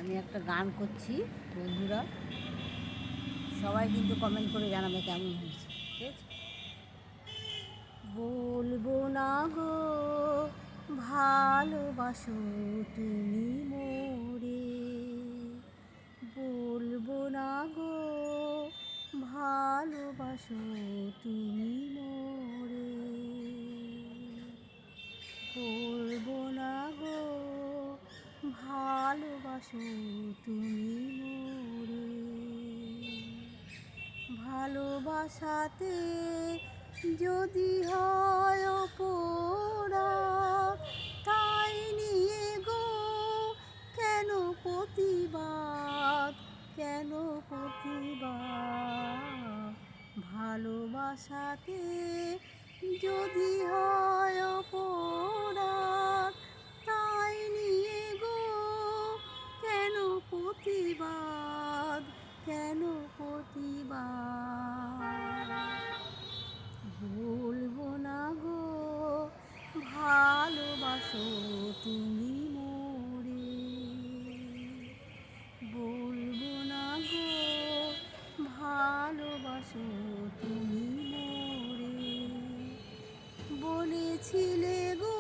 আমি একটা গান করছি, বন্ধুরা সবাই কিন্তু কমেন্ট করে জানাবে কেমন হয়েছে। ঠিক আছে? বলবো না গো ভালোবাসো তুমি মোরে, বলবো না গো ভালোবাসো তুমি মোরে, বলবো না গো ভালোবাসো তুমি মোরে। ভালোবাসাতে যদি হয় অপরাধ, তাই নিয়ে গো কেন প্রতিবাদ, কেন প্রতিবাদ। ভালোবাসাতে যদি হয় অপরাধ, তাই নিয়ে গো কেন প্রতিবাদ, কেন প্রতিবাদ। বলবো না গো ভালোবাসো তুমি মোরে, বলবো না গো ভালোবাসো তুমি মোরে। বলেছিলে গো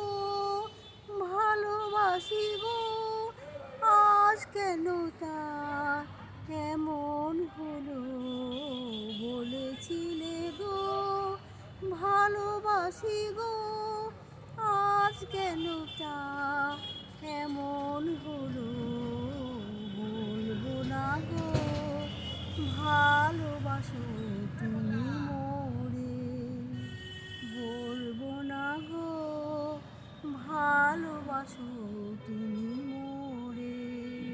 ভালোবাসি গো, আজ কেন তা এমন হলো। বলেছিলে গো ভালোবাসি গো, আজ কেন তা এমন হলো।